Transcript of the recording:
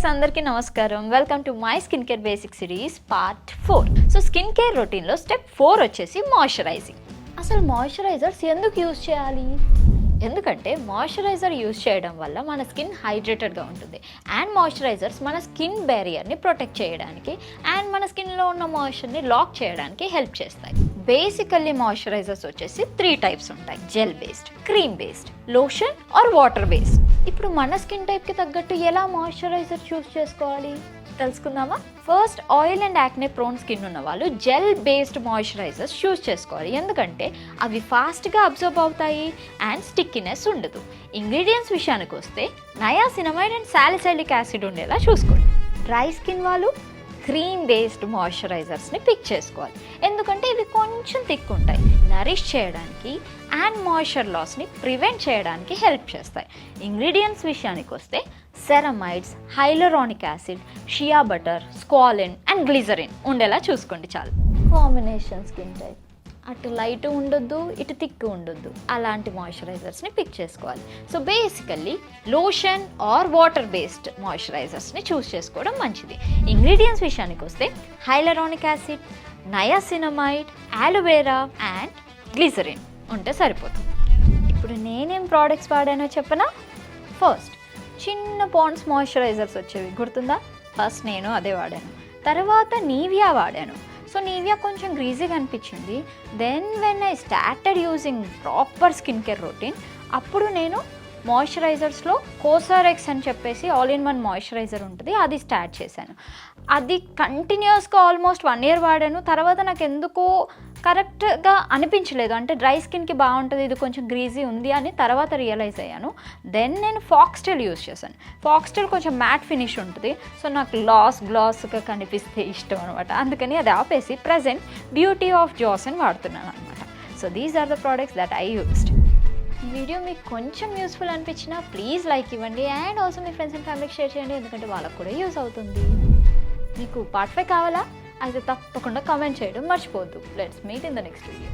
Guys, అందరికీ నమస్కారం. Welcome to my skin care basic series part 4. So skin care రొటీన్లో step 4 వచ్చేసి moisturising. అసలు మాయిశ్చరైజర్స్ ఎందుకు యూజ్ చేయాలి? ఎందుకంటే మాయిశ్చరైజర్ యూజ్ చేయడం వల్ల మన స్కిన్ హైడ్రేటెడ్గా ఉంటుంది. అండ్ మాయిశ్చరైజర్స్ మన స్కిన్ బ్యారియర్ని ప్రొటెక్ట్ చేయడానికి అండ్ మన స్కిన్లో ఉన్న మాయిశ్చర్ని లాక్ చేయడానికి హెల్ప్ చేస్తాయి. బేసికల్లీ మాయిశ్చరైజర్స్ వచ్చేసి 3 టైప్స్ ఉంటాయి: gel based, cream based, lotion or water based. ఇప్పుడు మన స్కిన్ టైప్కి తగ్గట్టు ఎలా మాయిశ్చరైజర్ చూస్ చేసుకోవాలి తెలుసుకుందామా? First, oil and acne prone skin ఉన్న వాళ్ళు జెల్ బేస్డ్ మాయిశ్చరైజర్స్ చూస్ చేసుకోవాలి. ఎందుకంటే అవి ఫాస్ట్గా అబ్జర్బ్ అవుతాయి అండ్ స్టిక్కినెస్ ఉండదు. ఇంగ్రీడియంట్స్ విషయానికి వస్తే నయాసినమైడ్ అండ్ సాలిసైలిక్ యాసిడ్ ఉండేలా చూసుకోండి. డ్రై స్కిన్ వాళ్ళు క్రీమ్ బేస్డ్ మాయిశ్చరైజర్స్ని పిక్ చేసుకోవాలి. ఎందుకంటే ఇవి కొంచెం థిక్ ఉంటాయి, నరిష్ చేయడానికి అండ్ మాయిశ్చర్ లాస్ని ప్రివెంట్ చేయడానికి హెల్ప్ చేస్తాయి. ఇంగ్రీడియంట్స్ విషయానికి వస్తే ceramides, hyaluronic acid, shea butter, squalene and glycerin ఉండేలా చూసుకోండి చాలు. కాంబినేషన్ స్కిన్ టైప్, అటు లైట్ ఉండొద్దు, ఇటు థిక్ ఉండొద్దు, అలాంటి మాయిశ్చరైజర్స్ని పిక్ చేసుకోవాలి. So basically lotion or water based మాయిశ్చరైజర్స్ని చూస్ చేసుకోవడం మంచిది. ఇంగ్రీడియంట్స్ విషయానికి వస్తే hyaluronic acid, niacinamide, aloe vera and glycerin ఉంటే సరిపోతుంది. ఇప్పుడు నేనేం ప్రోడక్ట్స్ వాడానో చెప్పనా? ఫస్ట్, చిన్న పాండ్స్ మాయిశ్చరైజర్స్ వచ్చేవి గుర్తుందా? ఫస్ట్ నేను అదే వాడాను. తర్వాత నీవియా వాడాను. సో నీవియా కొంచెం గ్రీజీగా అనిపించింది. Then when I started using proper skin care routine, అప్పుడు నేను మాయిశ్చరైజర్స్లో కోసారెక్స్ అని చెప్పేసి ఆల్ ఇన్ వన్ మాయిశ్చరైజర్ ఉంటుంది, అది స్టార్ట్ చేశాను. అది కంటిన్యూస్గా ఆల్మోస్ట్ 1 year వాడాను. తర్వాత నాకు ఎందుకో కరెక్ట్గా అనిపించలేదు, అంటే డ్రై స్కిన్కి బాగుంటుంది, ఇది కొంచెం గ్రీజీ ఉంది అని తర్వాత రియలైజ్ అయ్యాను. దెన్ నేను ఫాక్స్టైల్ యూజ్ చేశాను. ఫాక్స్టైల్ కొంచెం మ్యాట్ ఫినిష్ ఉంటుంది, సో నాకు గ్లాస్గా కనిపిస్తే ఇష్టం అనమాట. అందుకని అది ఆపేసి ప్రజెంట్ బ్యూటీ ఆఫ్ జాసన్ వాడుతున్నాను అనమాట. So these are the products that I used. ఈ వీడియో మీకు కొంచెం యూస్ఫుల్ అనిపించినా ప్లీజ్ లైక్ ఇవ్వండి అండ్ ఆల్సో మీ ఫ్రెండ్స్ అండ్ ఫ్యామిలీకి షేర్ చేయండి, ఎందుకంటే వాళ్ళకు కూడా యూజ్ అవుతుంది. మీకు పార్ట్ 5 కావాలా? అయితే తప్పకుండా కామెంట్ చేయడం మర్చిపోవద్దు. Let's meet in the next video.